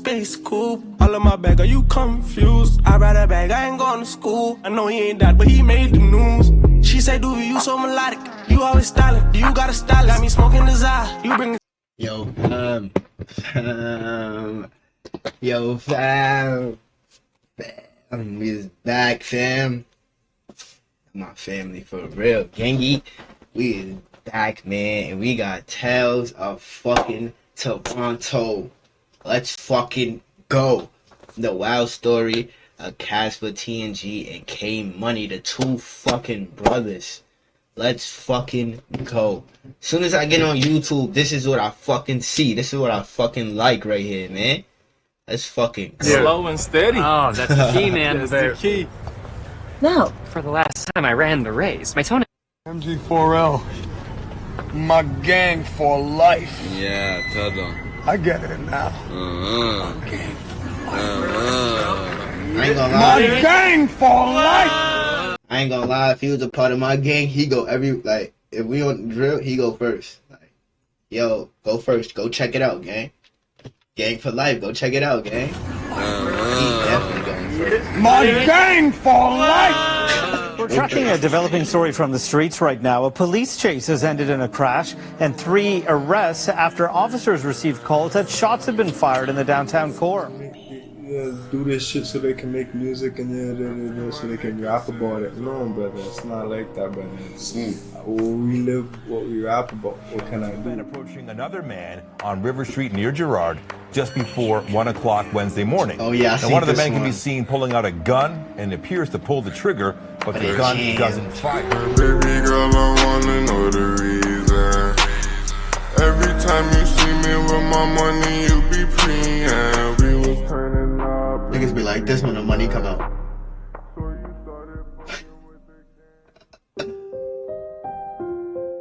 face cool. All of my bag, are you confused? I ride a bag, I ain't going to school. I know he ain't that, but he made the news. She say, do you so melodic? You always styling, do you got a style? Got me smoking his eye, you bring. Yo, yo, fam, we is back, fam. My family for real, gangy. We is back, man, and we got tales of fucking Toronto. Let's fucking go. The wild story of CASPER, TNG, and K Money, the two fucking brothers. Let's fucking go. As soon as I get on YouTube, this is what I fucking see. This is what I fucking like right here, man. Let's fucking go. Slow and steady. Oh, that's the key, man. That's the key. No. For the last time I ran the race, my tone. MG4L. My gang for life. Yeah, tell them. I get it now. I ain't gonna lie. My gang for life. I ain't gonna lie. If he was a part of my gang, he go if we on the drill, he go first. Like, yo, go first. Go check it out, gang. Gang for life. Go check it out, gang. He definitely going first. My gang for life. We're tracking a developing story from the streets right now. A police chase has ended in a crash and 3 arrests after officers received calls that shots had been fired in the downtown core. Yeah, do this shit so they can make music and so they can rap about it. No, brother, it's not like that, brother. It's we live what we rap about. What can I do? Approaching another man on River Street near Girard just before 1 o'clock Wednesday morning. Oh yeah, now one of the men can be seen pulling out a gun and appears to pull the trigger, but the gun doesn't fire. Baby girl, I wanna know the reason. Every time you see me with my money, you be preying. We was turning up. Niggas be like this when the money come out.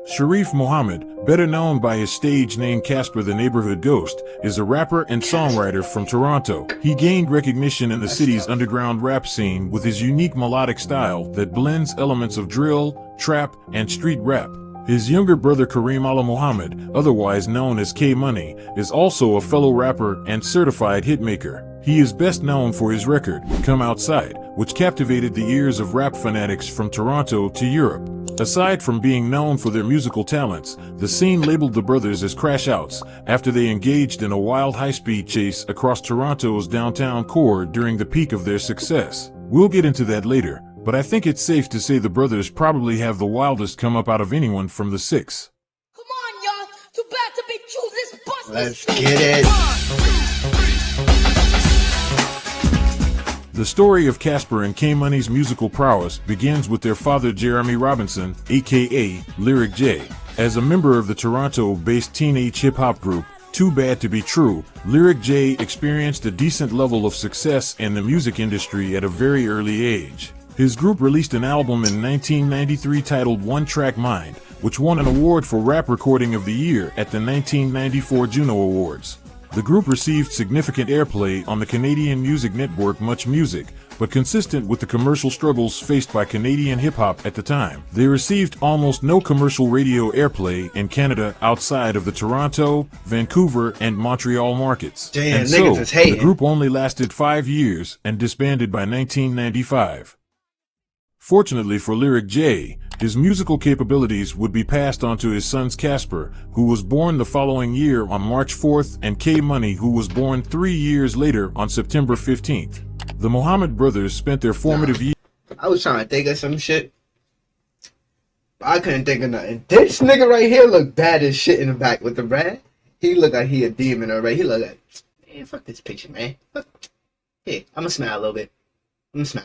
Sharif Muhammad, better known by his stage name Casper the Neighborhood Ghost, is a rapper and songwriter from Toronto. He gained recognition in the city's underground rap scene with his unique melodic style that blends elements of drill, trap, and street rap. His younger brother Kareem Ala Muhammad, otherwise known as K Money, is also a fellow rapper and certified hitmaker. He is best known for his record, Come Outside, which captivated the ears of rap fanatics from Toronto to Europe. Aside from being known for their musical talents, the scene labeled the brothers as crash outs after they engaged in a wild high-speed chase across Toronto's downtown core during the peak of their success. We'll get into that later, but I think it's safe to say the brothers probably have the wildest come up out of anyone from the six. Come on, y'all. Too bad to be true. This bus. Let's get it. The story of Casper and K Money's musical prowess begins with their father Jeremy Robinson, aka Lyric J. As a member of the Toronto-based teenage hip-hop group Too Bad to Be True, Lyric J experienced a decent level of success in the music industry at a very early age. His group released an album in 1993 titled One Track Mind, which won an award for Rap Recording of the Year at the 1994 Juno Awards. The group received significant airplay on the Canadian music network Much Music, but consistent with the commercial struggles faced by Canadian hip-hop at the time, they received almost no commercial radio airplay in Canada outside of the Toronto, Vancouver, and Montreal markets. Damn, and so, is hating. the group only lasted 5 years and disbanded by 1995. Fortunately for Lyric J, his musical capabilities would be passed on to his sons Casper, who was born the following year on March 4th, and K Money, who was born 3 years later on September 15th. The Muhammad brothers spent their formative years. I was trying to think of some shit, but I couldn't think of nothing. This nigga right here look bad as shit in the back with the red. He look like he a demon already. He look like, man, fuck this picture, man. Here, I'ma smile a little bit. I'ma smile.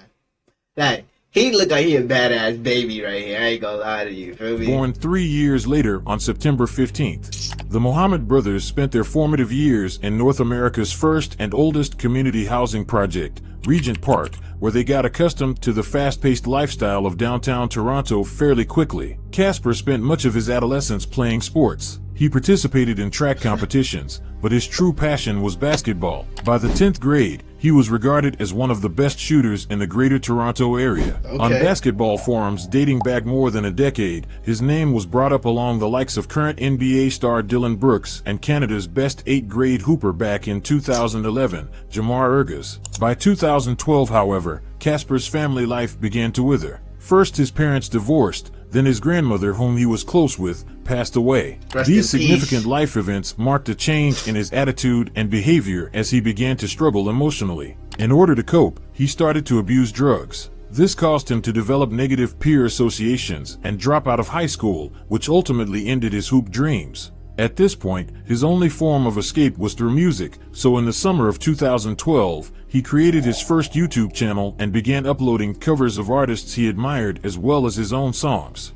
That. He look like he a badass baby right here. I ain't gonna lie to you, feel me? Born 3 years later on September 15th. The Muhammad brothers spent their formative years in North America's first and oldest community housing project, Regent Park, where they got accustomed to the fast-paced lifestyle of downtown Toronto fairly quickly. Casper spent much of his adolescence playing sports. He participated in track competitions, but his true passion was basketball. By the 10th grade, He was regarded as one of the best shooters in the Greater Toronto area. On basketball forums dating back more than a decade, his name was brought up along the likes of current NBA star Dylan Brooks and Canada's best 8th grade hooper back in 2011, Jamar Urgas. By 2012, however, CASPER's family life began to wither. First, his parents divorced, then his grandmother, whom he was close with, passed away. These significant life events marked a change in his attitude and behavior as he began to struggle emotionally. In order to cope, he started to abuse drugs. This caused him to develop negative peer associations and drop out of high school, which ultimately ended his hoop dreams. At this point, his only form of escape was through music, so in the summer of 2012, he created his first YouTube channel and began uploading covers of artists he admired as well as his own songs.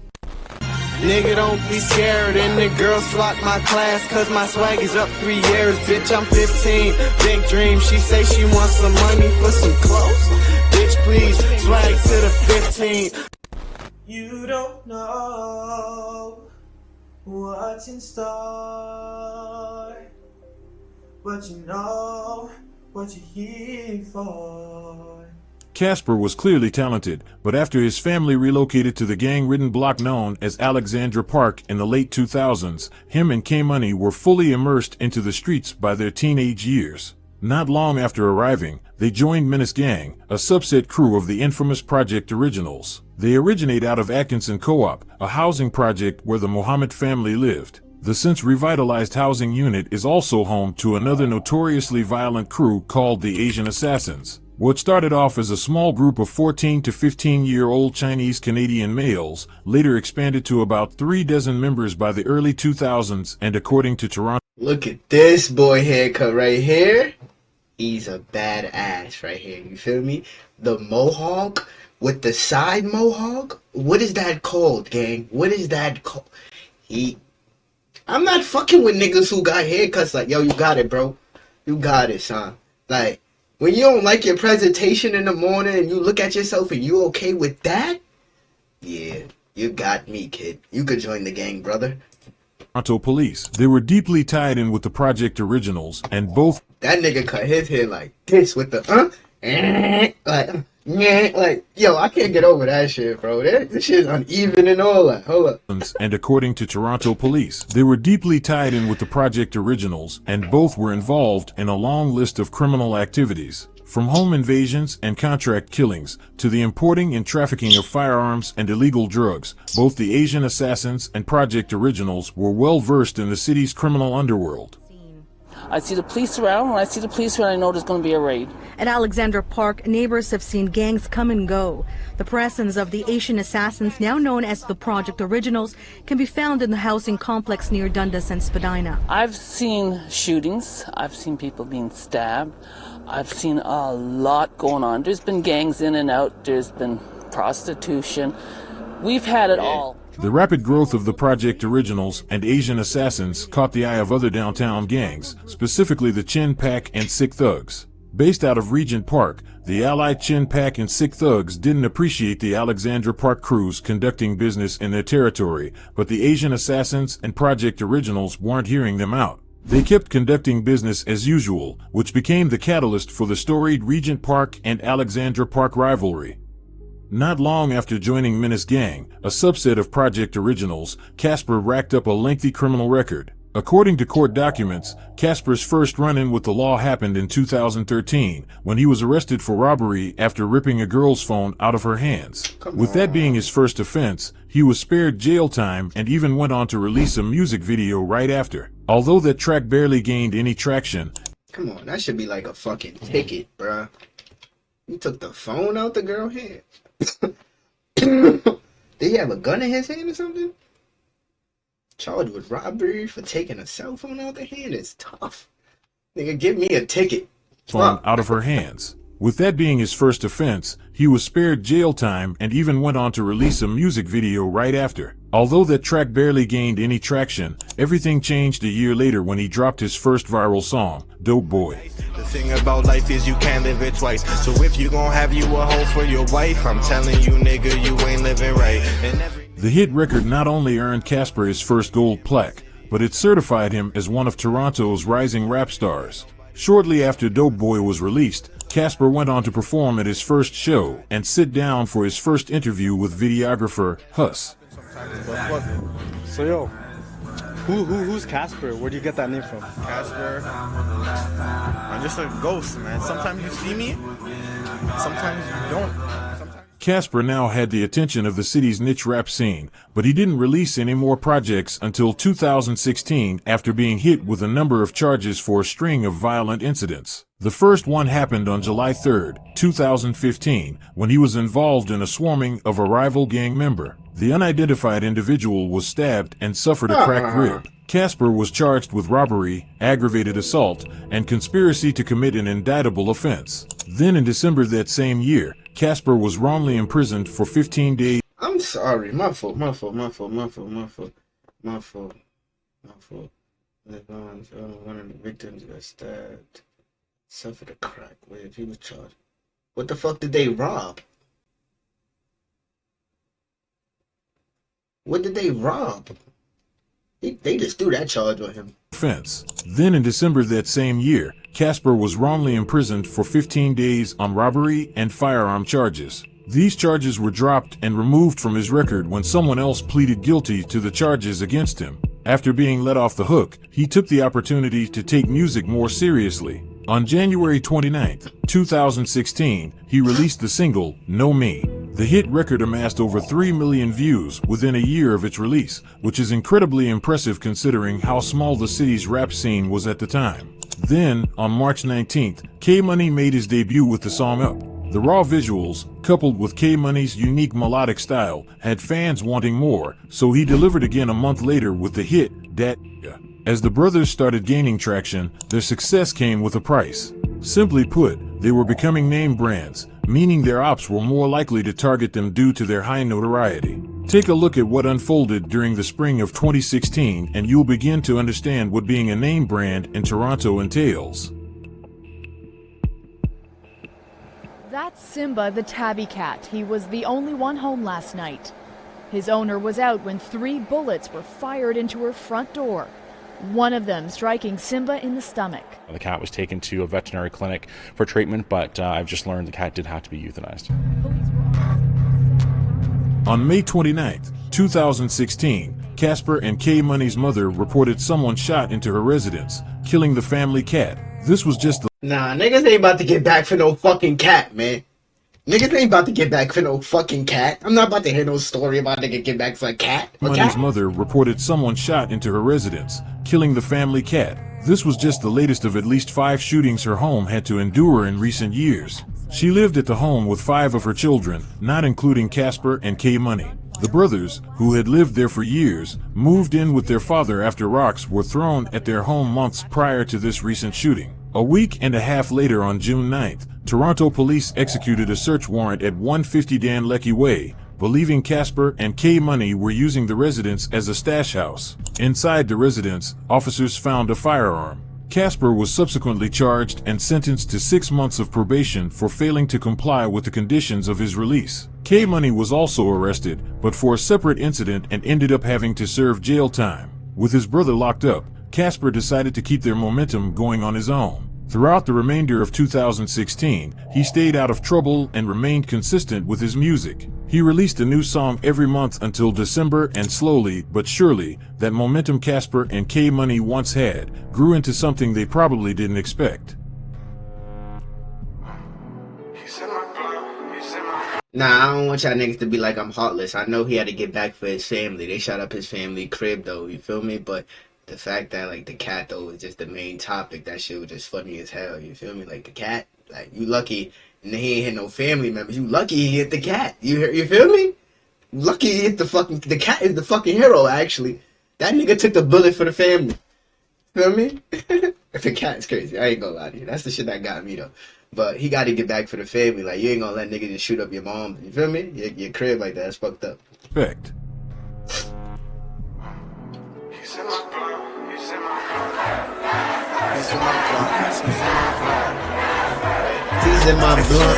Nigga, don't be scared, and the girls flock my class, cause my swag is up 3 years. Bitch, I'm 15, big dream. She say she wants some money for some clothes. Bitch, please, swag to the 15. You don't know what's in store, but you know what you're here for. CASPER was clearly talented, but after his family relocated to the gang-ridden block known as Alexandra Park in the late 2000s, him and K-Money were fully immersed into the streets by their teenage years. Not long after arriving, they joined Menace Gang, a subset crew of the infamous Project Originals. They originate out of Atkinson Co-op, a housing project where the Mohammed family lived. The since revitalized housing unit is also home to another notoriously violent crew called the Asian Assassins. What started off as a small group of 14 to 15-year-old Chinese-Canadian males later expanded to about 36 members by the early 2000s, and according to Toronto... Look at this boy haircut right here. He's a badass right here, you feel me? The mohawk with the side mohawk? What is that called, gang? What is that called? I'm not fucking with niggas who got haircuts like, yo, you got it, bro. You got it, son. Like... when you don't like your presentation in the morning and you look at yourself and you okay with that? Yeah, you got me, kid. You could join the gang, brother. Toronto police. They were deeply tied in with the Project Originals, and both... that nigga cut his hair like this with the, like, yo, I can't get over that shit, bro. This shit's uneven and all that. Hold up. And according to Toronto police, they were deeply tied in with the Project Originals, and both were involved in a long list of criminal activities. From home invasions and contract killings, to the importing and trafficking of firearms and illegal drugs, both the Asian Assassins and Project Originals were well versed in the city's criminal underworld. I see the police around. When I see the police around, I know there's going to be a raid. At Alexandra Park, neighbors have seen gangs come and go. The presence of the Asian Assassins, now known as the Project Originals, can be found in the housing complex near Dundas and Spadina. I've seen shootings. I've seen people being stabbed. I've seen a lot going on. There's been gangs in and out. There's been prostitution. We've had it all. The rapid growth of the Project Originals and Asian Assassins caught the eye of other downtown gangs, specifically the Chin Pack and Sick Thugs. Based out of Regent Park, the allied Chin Pack and Sick Thugs didn't appreciate the Alexandra Park crews conducting business in their territory, but the Asian Assassins and Project Originals weren't hearing them out. They kept conducting business as usual, which became the catalyst for the storied Regent Park and Alexandra Park rivalry. Not long after joining Menace Gang, a subset of Project Originals, CASPER racked up a lengthy criminal record. According to court documents, CASPER's first run-in with the law happened in 2013, when he was arrested for robbery after ripping a girl's phone out of her hands. With that being his first offense, he was spared jail time and even went on to release a music video right after. Although that track barely gained any traction. Come on, that should be like a fucking ticket, bruh. You took the phone out the girl's hand. Did he have a gun in his hand or something? Charged with robbery for taking a cell phone out the hand is tough. Nigga, give me a ticket. Phone out of her hands. With that being his first offense, he was spared jail time and even went on to release a music video right after. Although that track barely gained any traction, everything changed a year later when he dropped his first viral song, Dope Boy. The thing about life is you can't live it twice. So if you gon' have you a hoe for your wife, I'm telling you, nigga, you ain't living right. The hit record not only earned CASPER his first gold plaque, but it certified him as one of Toronto's rising rap stars. Shortly after Dope Boy was released, Casper went on to perform at his first show and sit down for his first interview with videographer Huss. So yo, who's Casper? Where do you get that name from? Casper, I'm just a ghost, man. Sometimes you see me, sometimes you don't. Casper now had the attention of the city's niche rap scene, but he didn't release any more projects until 2016 after being hit with a number of charges for a string of violent incidents. The first one happened on July 3, 2015, when he was involved in a swarming of a rival gang member. The unidentified individual was stabbed and suffered a cracked rib. Casper was charged with robbery, aggravated assault, and conspiracy to commit an indictable offense. Then in December that same year, Casper was wrongly imprisoned for 15 days. I'm sorry, my fault. One of the victims got stabbed, suffered a crack rib. He was charged. What the fuck did they rob? What did they rob? They just threw that charge on him. Offense. Then in December that same year, Casper was wrongly imprisoned for 15 days on robbery and firearm charges. These charges were dropped and removed from his record when someone else pleaded guilty to the charges against him. After being let off the hook, he took the opportunity to take music more seriously. On January 29, 2016, he released the single, Know Me. The hit record amassed over 3 million views within a year of its release, which is incredibly impressive considering how small the city's rap scene was at the time. Then, on March 19th, K-Money made his debut with the song Up. The raw visuals, coupled with K-Money's unique melodic style, had fans wanting more, so he delivered again a month later with the hit, Dat. As the brothers started gaining traction, their success came with a price. Simply put, they were becoming name brands, meaning their ops were more likely to target them due to their high notoriety. Take a look at what unfolded during the spring of 2016 and you'll begin to understand what being a name brand in Toronto entails. That's Simba the tabby cat. He was the only one home last night. His owner was out when 3 bullets were fired into her front door, one of them striking Simba in the stomach. The cat was taken to a veterinary clinic for treatment, but I've just learned the cat did have to be euthanized. On May 29, 2016, Casper and K-Money's mother reported someone shot into her residence, killing the family cat. This was just the— Nah, niggas ain't about to get back for no fucking cat, man. Niggas ain't about to get back for no fucking cat. I'm not about to hear no story about nigga get back for a cat. Money's mother reported someone shot into her residence, killing the family cat. This was just the latest of at least 5 shootings her home had to endure in recent years. She lived at the home with 5 of her children, not including Casper and K-Money. The brothers, who had lived there for years, moved in with their father after rocks were thrown at their home months prior to this recent shooting. A week and a half later on June 9th, Toronto police executed a search warrant at 150 Dan Leckie Way, believing Casper and K-Money were using the residence as a stash house. Inside the residence, officers found a firearm. Casper was subsequently charged and sentenced to 6 months of probation for failing to comply with the conditions of his release. K-Money was also arrested, but for a separate incident and ended up having to serve jail time. With his brother locked up, Casper decided to keep their momentum going on his own. Throughout the remainder of 2016, he stayed out of trouble and remained consistent with his music. He released a new song every month until December, and slowly but surely, that momentum Casper and K-Money once had grew into something they probably didn't expect. Nah, I don't want y'all niggas to be like I'm heartless. I know he had to get back for his family. They shot up his family crib though, you feel me? But the fact that like the cat though was just the main topic, that shit was just funny as hell, you feel me? Like the cat, like you lucky and he ain't hit no family members. You lucky he hit the cat. You feel me? Lucky he hit the cat is the fucking hero actually. That nigga took the bullet for the family. Feel me? The cat's crazy. I ain't gonna lie to you. That's the shit that got me though. But he got to get back for the family. Like, you ain't gonna let niggas just shoot up your mom. You feel me? Your crib like that. That's fucked up. Respect. He's in my blood.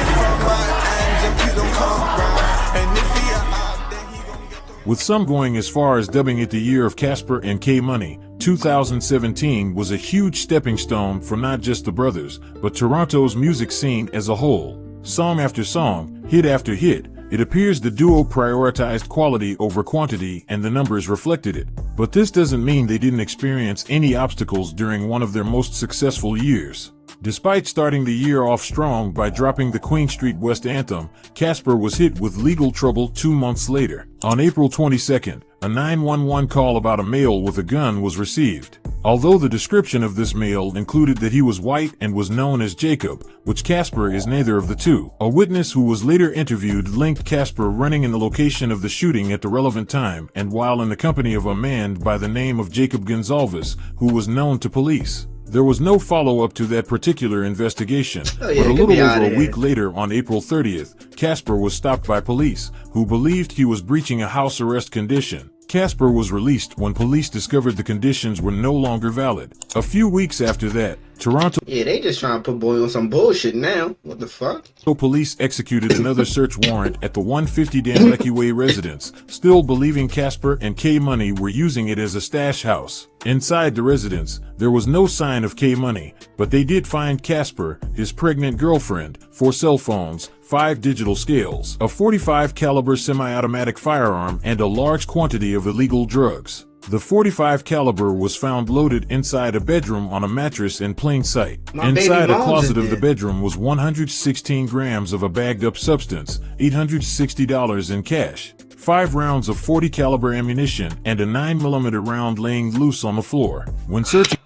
With some going as far as dubbing it the year of Casper and K-Money, 2017 was a huge stepping stone for not just the brothers, but Toronto's music scene as a whole. Song after song, hit after hit, it appears the duo prioritized quality over quantity and the numbers reflected it. But this doesn't mean they didn't experience any obstacles during one of their most successful years. Despite starting the year off strong by dropping the Queen Street West anthem, CASPER was hit with legal trouble 2 months later. On April 22nd, a 911 call about a male with a gun was received. Although the description of this male included that he was white and was known as Jacob, which CASPER is neither of the two, a witness who was later interviewed linked CASPER running in the location of the shooting at the relevant time and while in the company of a man by the name of Jacob Gonzalez, who was known to police. There was no follow-up to that particular investigation, but a little over a week later on April 30th, CASPER was stopped by police, who believed he was breaching a house arrest condition. CASPER was released when police discovered the conditions were no longer valid. A few weeks after that, Toronto... Yeah, they just trying to put boy on some bullshit now. What the fuck? Police executed another search warrant at the 150 Danlecki Way residence, still believing CASPER and K-Money were using it as a stash house. Inside the residence, there was no sign of K-Money, but they did find CASPER, his pregnant girlfriend, 4 cell phones, 5 digital scales, a .45 caliber semi-automatic firearm, and a large quantity of illegal drugs. The .45 caliber was found loaded inside a bedroom on a mattress in plain sight. Inside a closet of the bedroom was 116 grams of a bagged-up substance, $860 in cash, 5 rounds of .40 caliber ammunition, and a 9mm round laying loose on the floor. When searching...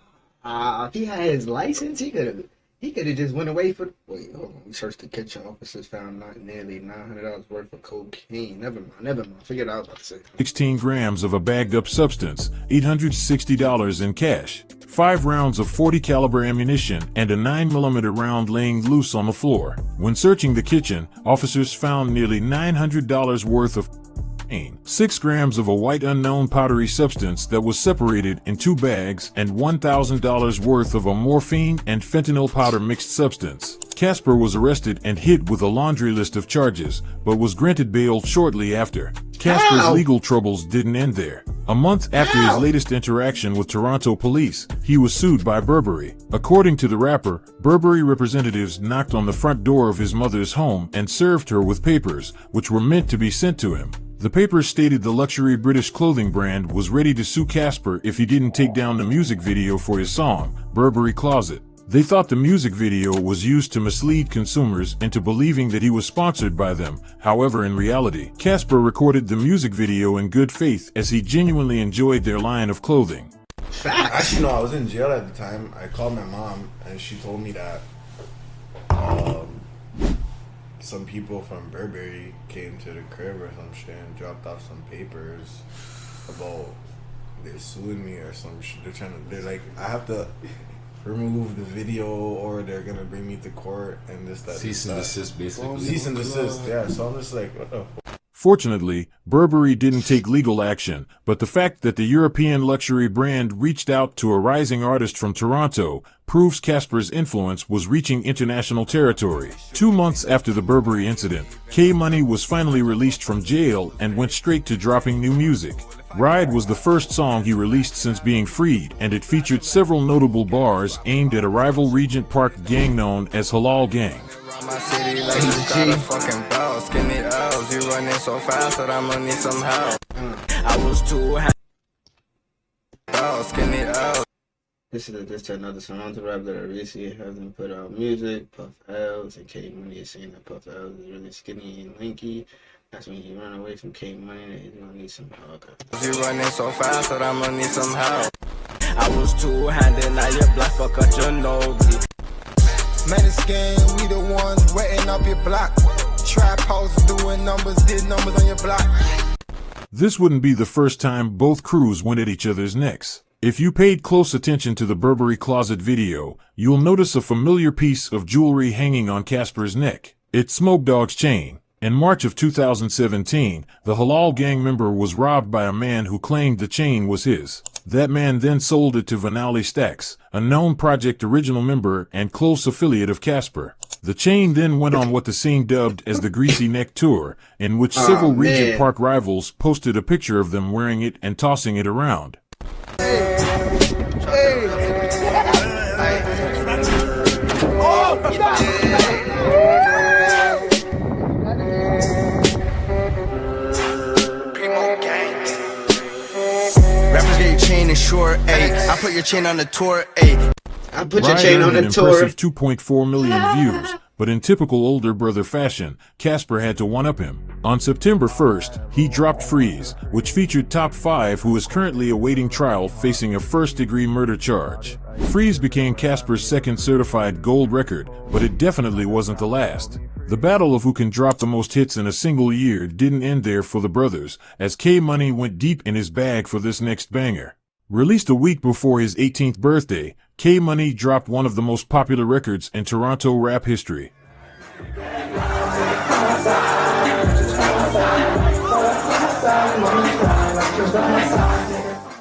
If he had his license, he could have just went away for... Wait, hold on. We searched the kitchen. Officers found nearly $900 worth of cocaine. Never mind. Figured out what to say. 16 grams of a bagged-up substance, $860 in cash, 5 rounds of .40 caliber ammunition, and a 9mm round laying loose on the floor. When searching the kitchen, officers found nearly $900 worth of 6 grams of a white unknown powdery substance that was separated in 2 bags, and $1,000 worth of a morphine and fentanyl powder mixed substance. CASPER was arrested and hit with a laundry list of charges, but was granted bail shortly after. CASPER's legal troubles didn't end there. A month after his latest interaction with Toronto police, he was sued by Burberry. According to the rapper, Burberry representatives knocked on the front door of his mother's home and served her with papers, which were meant to be sent to him. The papers stated the luxury British clothing brand was ready to sue CASPER if he didn't take down the music video for his song, Burberry Closet. They thought the music video was used to mislead consumers into believing that he was sponsored by them. However, in reality, CASPER recorded the music video in good faith as he genuinely enjoyed their line of clothing. Actually, no, I was in jail at the time. I called my mom and she told me that some people from Burberry came to the crib or some shit and dropped off some papers about they're suing me or some shit. They're like, I have to remove the video or they're gonna bring me to court and this, that. Cease and desist, basically. Cease and desist, yeah. So I'm just like, what the fuck? Fortunately, Burberry didn't take legal action, but the fact that the European luxury brand reached out to a rising artist from Toronto proves CASPER's influence was reaching international territory. 2 months after the Burberry incident, K-Money was finally released from jail and went straight to dropping new music. Ride was the first song he released since being freed, and it featured several notable bars aimed at a rival Regent Park gang known as Halal Gang. My city like you got a fucking bell, skinny L's, you running so fast that I'ma need some help. I was too happy. Skinny L's. This is another Toronto rap that I recently have them put out music. Puff L's and K-Money is saying that Puff L's is really skinny and lanky. That's when you run away from K-Money that he's gonna need some help. You running so fast that I'ma need some help. I was two-handed, now you're black, fuck out your nose. Medicine, we the ones wetting up your block. Trap house doing numbers, did numbers on your block. This wouldn't be the first time both crews went at each other's necks. If you paid close attention to the Burberry Closet video, you'll notice a familiar piece of jewelry hanging on CASPER's neck. It's Smoke Dogg's chain. In March of 2017, the Halal Gang member was robbed by a man who claimed the chain was his. That man then sold it to Vanali Stacks, a known Project Original member and close affiliate of CASPER. The chain then went on what the scene dubbed as the Greasy Neck Tour, in which several Regent Park rivals posted a picture of them wearing it and tossing it around. put your chain on the tour, ayy. I put your chain on an the tour. impressive 2.4 million views, but in typical older brother fashion, Casper had to one-up him. On September 1st, he dropped Freeze, which featured Top 5, who is currently awaiting trial facing a first-degree murder charge. Freeze became Casper's second certified gold record, but it definitely wasn't the last. The battle of who can drop the most hits in a single year didn't end there for the brothers, as K-Money went deep in his bag for this next banger. Released a week before his 18th birthday, K-Money dropped one of the most popular records in Toronto rap history.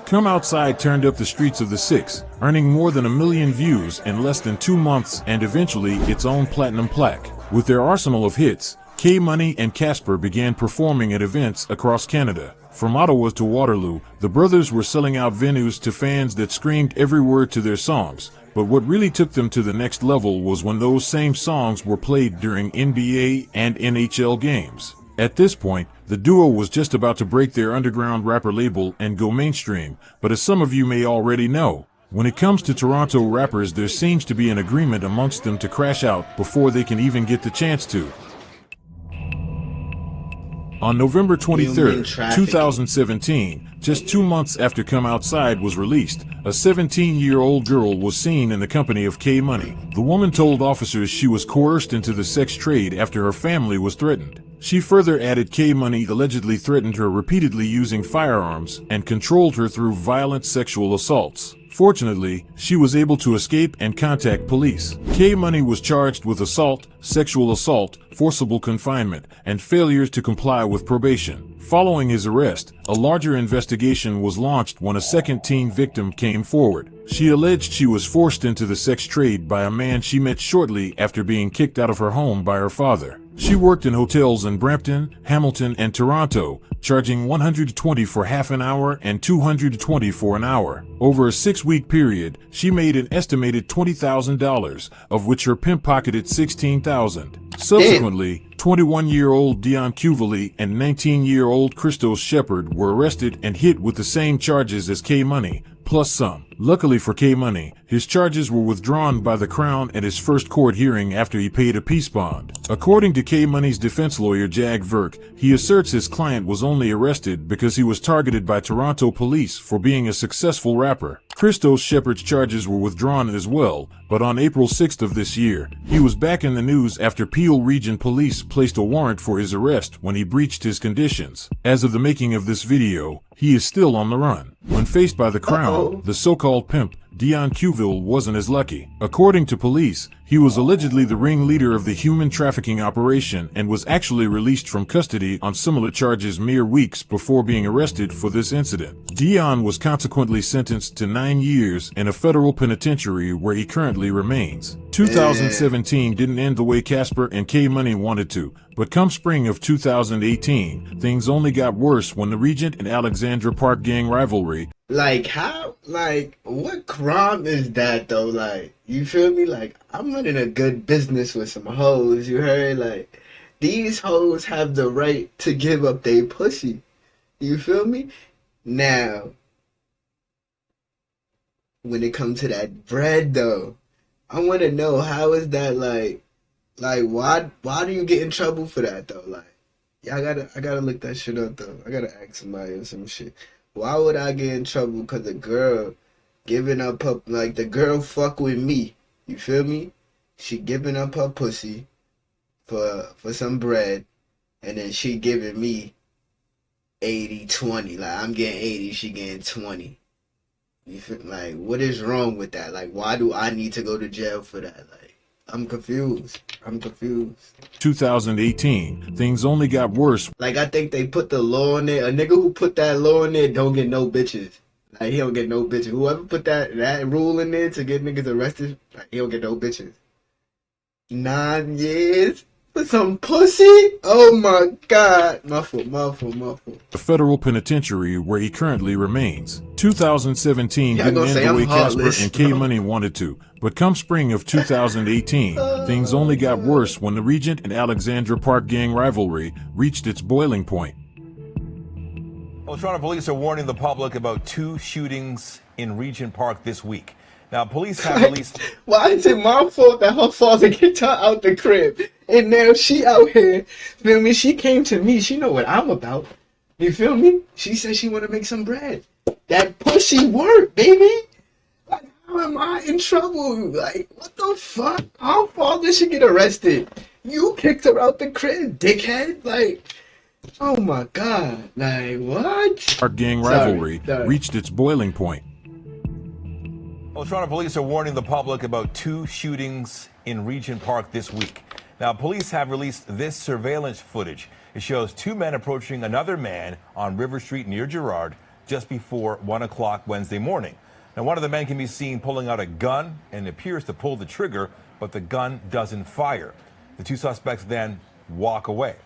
Come Outside turned up the streets of the 6, earning more than 1 million views in less than 2 months and eventually its own platinum plaque. With their arsenal of hits, K-Money and Casper began performing at events across Canada. From Ottawa to Waterloo, the brothers were selling out venues to fans that screamed every word to their songs. But what really took them to the next level was when those same songs were played during NBA and NHL games. At this point, the duo was just about to break their underground rapper label and go mainstream, but as some of you may already know, when it comes to Toronto rappers, there seems to be an agreement amongst them to crash out before they can even get the chance to. On November 23, 2017, just 2 months after Come Outside was released, a 17-year-old girl was seen in the company of K-Money. The woman told officers she was coerced into the sex trade after her family was threatened. She further added K-Money allegedly threatened her repeatedly using firearms and controlled her through violent sexual assaults. Fortunately, she was able to escape and contact police. K-Money was charged with assault, sexual assault, forcible confinement, and failures to comply with probation. Following his arrest, a larger investigation was launched when a second teen victim came forward. She alleged she was forced into the sex trade by a man she met shortly after being kicked out of her home by her father. She worked in hotels in Brampton, Hamilton, and Toronto, charging $120 for half an hour and $220 for an hour. Over a 6-week period, she made an estimated $20,000, of which her pimp pocketed $16,000. Subsequently, 21-year-old Dion Cuvely and 19-year-old Christos Shepard were arrested and hit with the same charges as K-Money, plus some. Luckily for K-Money, his charges were withdrawn by the Crown at his first court hearing after he paid a peace bond. According to K-Money's defense lawyer Jag Verk, he asserts his client was only arrested because he was targeted by Toronto police for being a successful rapper. Christos Shepard's charges were withdrawn as well, but on April 6th of this year, he was back in the news after Peel Region Police placed a warrant for his arrest when he breached his conditions. As of the making of this video, he is still on the run. When faced by the Crown, the so-called pimp, Dion Cuville, wasn't as lucky. According to police, he was allegedly the ringleader of the human trafficking operation and was actually released from custody on similar charges mere weeks before being arrested for this incident. Dion was consequently sentenced to 9 years in a federal penitentiary where he currently remains. 2017 didn't end the way Casper and K-Money wanted to, but come spring of 2018, things only got worse when the Regent and Alexandra Park gang rivalry. Like, how? Like, what crime is that, though? Like, you feel me? Like, I'm running a good business with some hoes, you heard? Like, these hoes have the right to give up their pussy. You feel me? Now, when it comes to that bread, though, I want to know, how is that, like, why do you get in trouble for that, though? Like, yeah, I gotta look that shit up, though. I gotta ask somebody or some shit. Why would I get in trouble because a girl giving up her, like, the girl fuck with me, you feel me? She giving up her pussy for some bread, and then she giving me 80-20. Like, I'm getting 80, she getting 20. You feel, like, what is wrong with that? Like, why do I need to go to jail for that? Like, I'm confused. 2018, things only got worse. Like, I think they put the law in there. A nigga who put that law in there don't get no bitches. Like, he don't get no bitches. Whoever put that rule in there to get niggas arrested, like, he don't get no bitches. 9 years for some pussy? Oh my God. My fault. The federal penitentiary where he currently remains. 2017 didn't end the way Casper and K-Money wanted to, but come spring of 2018, things only got worse when the Regent and Alexandra Park gang rivalry reached its boiling point. Well, Toronto police are warning the public about 2 shootings in Regent Park this week. Now, police have released... Why is it my fault that her father kicked her out the crib? And now she out here, feel me? She came to me. She know what I'm about. You feel me? She said she want to make some bread. That pussy work, baby. Like, how am I in trouble? Like, what the fuck? Our father should get arrested. You kicked her out the crib, dickhead. Like... Oh my God, like what? Our gang rivalry reached its boiling point. Well, Toronto police are warning the public about 2 shootings in Regent Park this week. Now, police have released this surveillance footage. It shows 2 men approaching another man on River Street near Gerrard just before 1 o'clock Wednesday morning. Now, one of the men can be seen pulling out a gun and appears to pull the trigger, but the gun doesn't fire. The 2 suspects then walk away.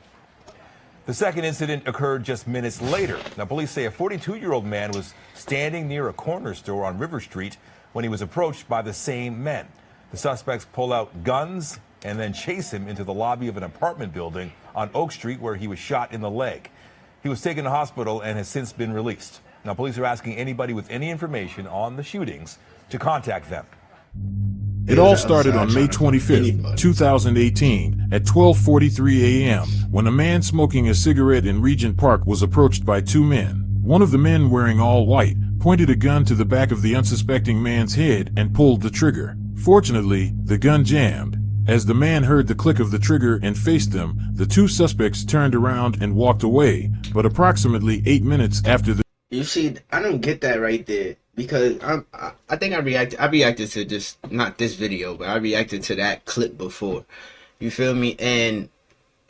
The second incident occurred just minutes later. Now, police say a 42-year-old man was standing near a corner store on River Street when he was approached by the same men. The suspects pull out guns and then chase him into the lobby of an apartment building on Oak Street, where he was shot in the leg. He was taken to hospital and has since been released. Now, police are asking anybody with any information on the shootings to contact them. It all started on May 25th, 2018 at 12:43 a.m. when a man smoking a cigarette in Regent Park was approached by 2 men. One of the men, wearing all white, pointed a gun to the back of the unsuspecting man's head and pulled the trigger. Fortunately, the gun jammed. As the man heard the click of the trigger and faced them, the 2 suspects turned around and walked away, but approximately 8 minutes after the... You see, I don't get that right there. Because I think I reacted to just, not this video, but I reacted to that clip before. You feel me? And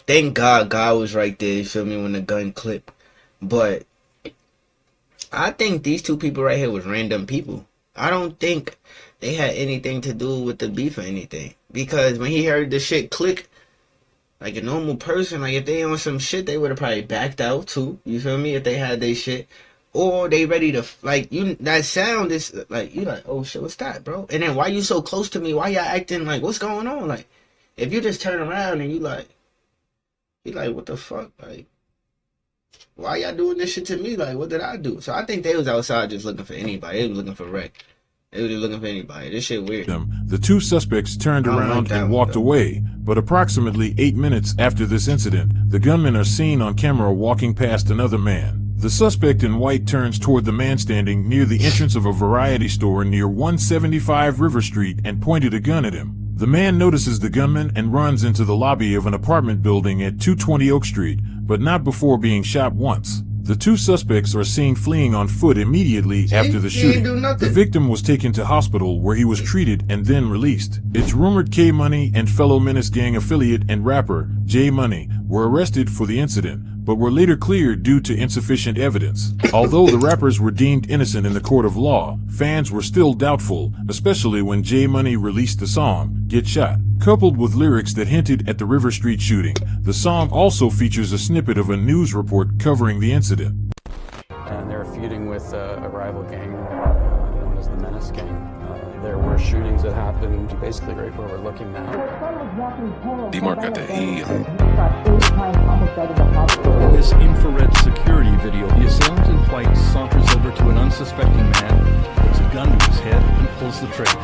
thank God was right there, you feel me, when the gun clipped. But I think these 2 people right here was random people. I don't think they had anything to do with the beef or anything. Because when he heard the shit click, like a normal person, like if they on some shit, they would have probably backed out too. You feel me? If they had their shit. Or they ready to, like, you, that sound is, like, you like, oh shit, what's that, bro? And then why you so close to me? Why y'all acting like, what's going on? Like, if you just turn around and you like, what the fuck? Like, why y'all doing this shit to me? Like, what did I do? So I think they was outside just looking for anybody. They was looking for wreck. They were just looking for anybody. This shit weird. The 2 suspects turned around and walked away, but approximately 8 minutes after this incident, the gunmen are seen on camera walking past another man. The suspect in white turns toward the man standing near the entrance of a variety store near 175 River Street and pointed a gun at him. The man notices the gunman and runs into the lobby of an apartment building at 220 Oak Street, but not before being shot once. The 2 suspects are seen fleeing on foot immediately after the shooting. The victim was taken to hospital where he was treated and then released. It's rumored K Money and fellow Menace Gang affiliate and rapper J Money were arrested for the incident, but were later cleared due to insufficient evidence. Although the rappers were deemed innocent in the court of law, fans were still doubtful, especially when J Money released the song Get Shot. Coupled with lyrics that hinted at the River Street shooting, the song also features a snippet of a news report covering the incident. And they're feuding with a rival gang known as the Menace Gang. There were shootings that happened basically right where we're looking now. D-Mark got the E. In this infrared security video, the assailant in flight saunters over to an unsuspecting man, puts a gun to his head, and pulls the trigger.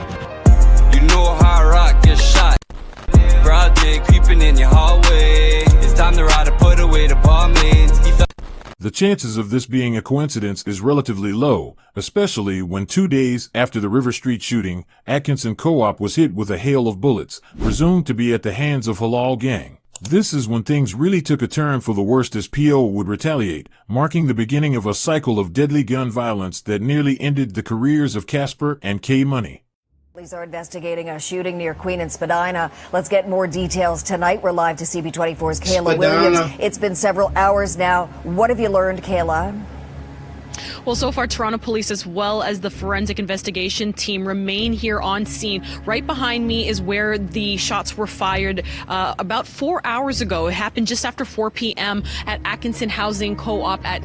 You know how I rock, get shot. Broad day creeping in your hallway. It's time to ride to put away the bombings. The chances of this being a coincidence is relatively low, especially when 2 days after the River Street shooting, Atkinson Co-op was hit with a hail of bullets, presumed to be at the hands of Halal Gang. This is when things really took a turn for the worst as PO would retaliate, marking the beginning of a cycle of deadly gun violence that nearly ended the careers of Casper and K Money. Police are investigating a shooting near Queen and Spadina. Let's get more details tonight. We're live to CB24's Kayla Williams. It's been several hours now. What have you learned, Kayla? Well, so far, Toronto police as well as the forensic investigation team remain here on scene. Right behind me is where the shots were fired about 4 hours ago. It happened just after 4 p.m. at Atkinson Housing Co-op at...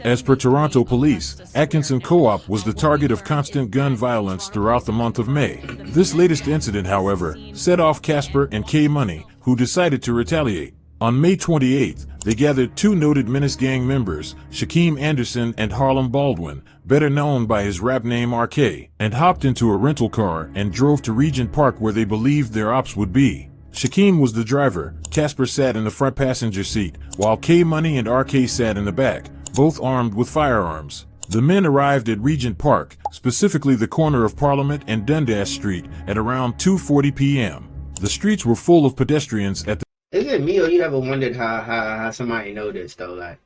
As per Toronto police, Atkinson Co-op was the target of constant gun violence throughout the month of May. This latest incident, however, set off Casper and K Money, who decided to retaliate. On May 28th, they gathered two noted Menace Gang members, Shaquem Anderson and Harlem Baldwin, better known by his rap name RK, and hopped into a rental car and drove to Regent Park where they believed their ops would be. Shaquem was the driver, Casper sat in the front passenger seat, while K-Money and RK sat in the back, both armed with firearms. The men arrived at Regent Park, specifically the corner of Parliament and Dundas Street, at around 2:40 p.m. The streets were full of pedestrians at the... Is it me or you ever wondered how somebody know this though? Like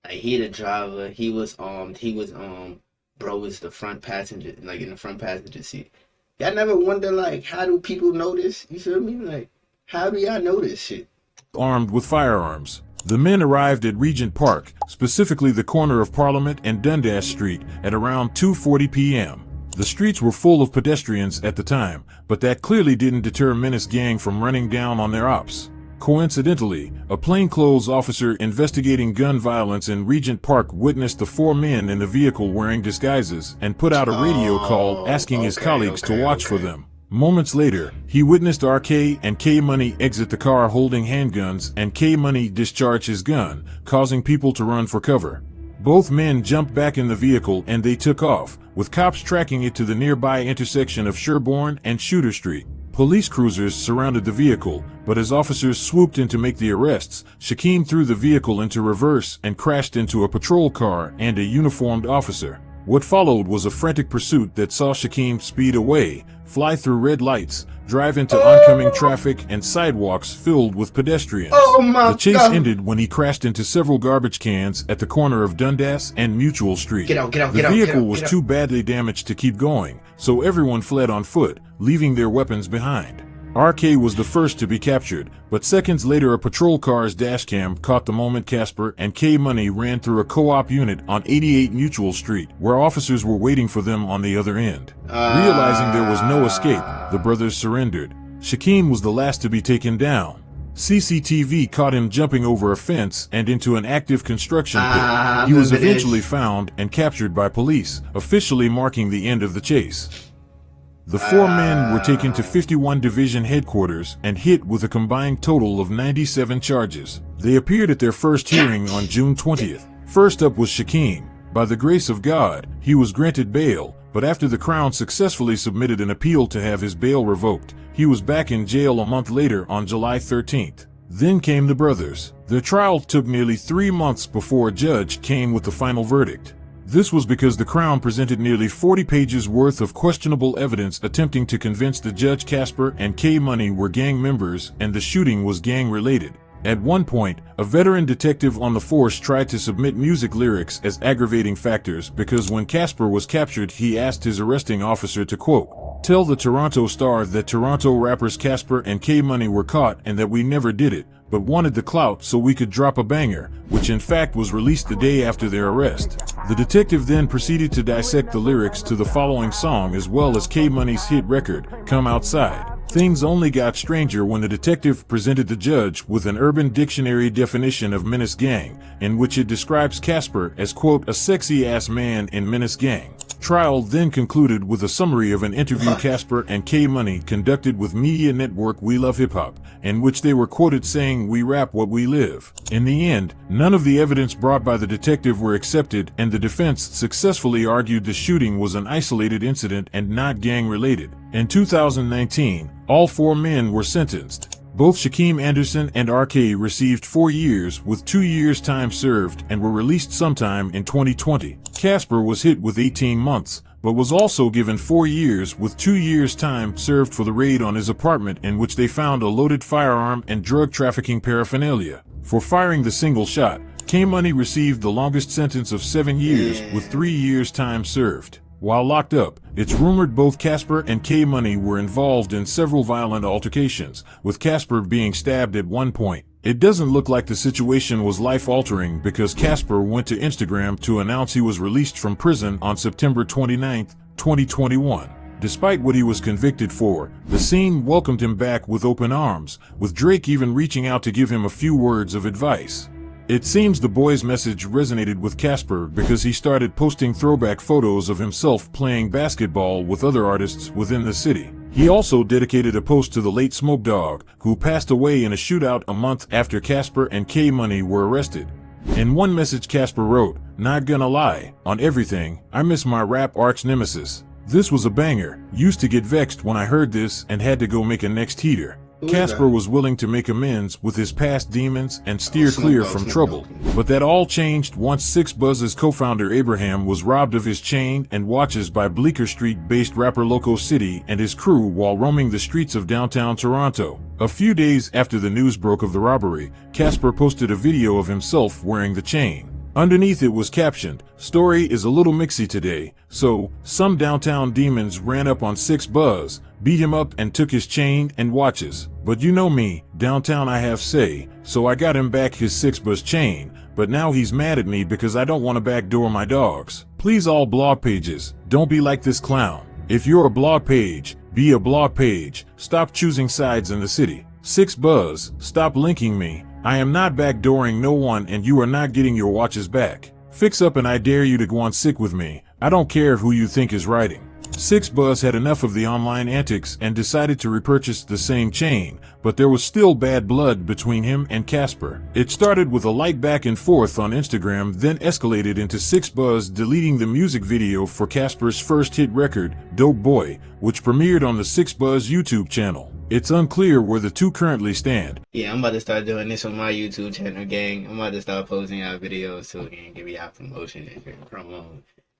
he the driver, he was armed, bro was the front passenger, like in the front passenger seat. Y'all never wonder like how do people know this? You feel me? Like how do y'all know this shit? Armed with firearms. The men arrived at Regent Park, specifically the corner of Parliament and Dundas Street, at around 2:40 p.m. The streets were full of pedestrians at the time, but that clearly didn't deter Menace Gang from running down on their ops. Coincidentally, a plainclothes officer investigating gun violence in Regent Park witnessed the four men in the vehicle wearing disguises and put out a radio call asking his colleagues to watch for them. Moments later, he witnessed RK and K-Money exit the car holding handguns and K-Money discharge his gun, causing people to run for cover. Both men jumped back in the vehicle and they took off, with cops tracking it to the nearby intersection of Sherborne and Shooter Street. Police cruisers surrounded the vehicle, but as officers swooped in to make the arrests, Shaquem threw the vehicle into reverse and crashed into a patrol car and a uniformed officer. What followed was a frantic pursuit that saw Shaquem speed away, fly through red lights, drive into oncoming traffic and sidewalks filled with pedestrians. The chase ended when he crashed into several garbage cans at the corner of Dundas and Mutual Street. The vehicle was too badly damaged to keep going, so everyone fled on foot, leaving their weapons behind. RK was the first to be captured, but seconds later a patrol car's dashcam caught the moment Casper and K-Money ran through a co-op unit on 88 Mutual Street, where officers were waiting for them on the other end. Realizing there was no escape, the brothers surrendered. Shaquem was the last to be taken down. CCTV caught him jumping over a fence and into an active construction pit. He was eventually found and captured by police, officially marking the end of the chase. The four men were taken to 51 Division headquarters and hit with a combined total of 97 charges. They appeared at their first hearing on June 20th. First up was Shaquem. By the grace of God, he was granted bail, but after the Crown successfully submitted an appeal to have his bail revoked, he was back in jail a month later on July 13th. Then came the brothers. Their trial took nearly 3 months before a judge came with the final verdict. This was because the Crown presented nearly 40 pages worth of questionable evidence attempting to convince the judge Casper and K-Money were gang members and the shooting was gang-related. At one point, a veteran detective on the force tried to submit music lyrics as aggravating factors because when Casper was captured he asked his arresting officer to, quote, "Tell the Toronto Star that Toronto rappers Casper and K-Money were caught and that we never did it, but wanted the clout so we could drop a banger," which in fact was released the day after their arrest. The detective then proceeded to dissect the lyrics to the following song as well as K-Money's hit record, Come Outside. Things only got stranger when the detective presented the judge with an Urban Dictionary definition of Menace Gang, in which it describes Casper as, quote, "a sexy-ass man in Menace Gang." Trial then concluded with a summary of an interview Casper and K-Money conducted with media network We Love Hip Hop, in which they were quoted saying, "We rap what we live." In the end, none of the evidence brought by the detective were accepted and the defense successfully argued the shooting was an isolated incident and not gang-related. In 2019, all four men were sentenced. Both Shaquem Anderson and RK received 4 years with 2 years time served and were released sometime in 2020. Casper was hit with 18 months, but was also given 4 years with 2 years time served for the raid on his apartment in which they found a loaded firearm and drug trafficking paraphernalia. For firing the single shot, K-Money received the longest sentence of 7 years with 3 years time served. While locked up, it's rumored both Casper and K-Money were involved in several violent altercations, with Casper being stabbed at one point. It doesn't look like the situation was life-altering because Casper went to Instagram to announce he was released from prison on September 29, 2021. Despite what he was convicted for, the scene welcomed him back with open arms, with Drake even reaching out to give him a few words of advice. It seems the boy's message resonated with Casper because he started posting throwback photos of himself playing basketball with other artists within the city. He also dedicated a post to the late Smoke Dogg, who passed away in a shootout a month after CASPER and K-Money were arrested. In one message, CASPER wrote, "Not gonna lie, on everything, I miss my rap arch nemesis. This was a banger. Used to get vexed when I heard this and had to go make a next heater." CASPER was willing to make amends with his past demons and steer clear from trouble. But that all changed once 6buzz's co-founder Abraham was robbed of his chain and watches by Bleecker Street-based rapper Loco City and his crew while roaming the streets of downtown Toronto. A few days after the news broke of the robbery, CASPER posted a video of himself wearing the chain. Underneath it was captioned, "Story is a little mixy today, so some downtown demons ran up on 6buzz, beat him up and took his chain and watches. But you know me, downtown I have say, so I got him back his 6buzz chain, but now he's mad at me because I don't want to backdoor my dogs. Please all blog pages, don't be like this clown. If you're a blog page, be a blog page. Stop choosing sides in the city. 6buzz, stop linking me. I am not backdooring no one and you are not getting your watches back. Fix up and I dare you to go on sick with me. I don't care who you think is writing." 6buzz had enough of the online antics and decided to repurchase the same chain, but there was still bad blood between him and CASPER. It started with a light back and forth on Instagram, then escalated into 6buzz deleting the music video for CASPER's first hit record, Dope Boy, which premiered on the 6buzz YouTube channel. It's unclear where the two currently stand. Yeah, I'm about to start doing this on my YouTube channel, gang. I'm about to start posting y'all videos too, gang. Give y'all promotion and promo.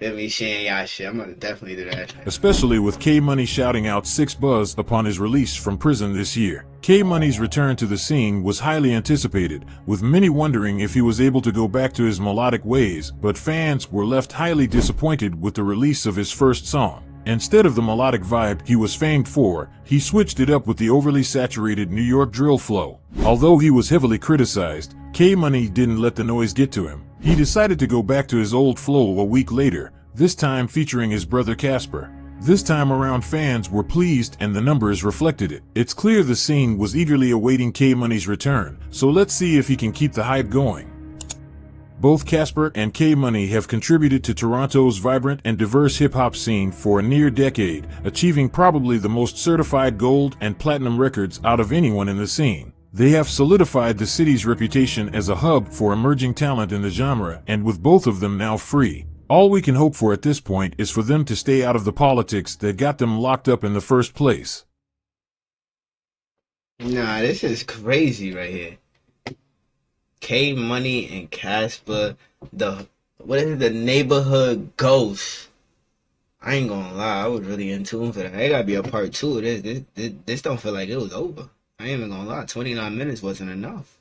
Let me sharing y'all shit. I'm gonna definitely do that. Especially with K-Money shouting out 6buzz upon his release from prison this year. K-Money's return to the scene was highly anticipated, with many wondering if he was able to go back to his melodic ways, but fans were left highly disappointed with the release of his first song. Instead of the melodic vibe he was famed for, he switched it up with the overly saturated New York drill flow. Although he was heavily criticized, K-Money didn't let the noise get to him. He decided to go back to his old flow a week later, this time featuring his brother CASPER. This time around fans were pleased and the numbers reflected it. It's clear the scene was eagerly awaiting K-Money's return, so let's see if he can keep the hype going. Both CASPER and K-Money have contributed to Toronto's vibrant and diverse hip-hop scene for a near decade, achieving probably the most certified gold and platinum records out of anyone in the scene. They have solidified the city's reputation as a hub for emerging talent in the genre, and with both of them now free, all we can hope for at this point is for them to stay out of the politics that got them locked up in the first place. Nah, this is crazy right here. K-Money and CASPER, the neighborhood ghost. I ain't gonna lie, I was really in tune for that. It gotta be a part 2 of this. This don't feel like it was over. I ain't even gonna lie, 29 minutes wasn't enough.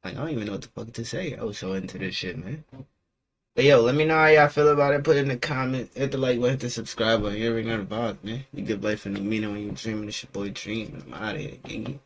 Like, I don't even know what the fuck to say. I was so into this shit, man. But yo, let me know how y'all feel about it. Put it in the comments. Hit the like button, hit the subscribe button. You already know the vibe, man. You good life in the meaning when you dreaming. It's your boy Dream. I'm out of here, gang.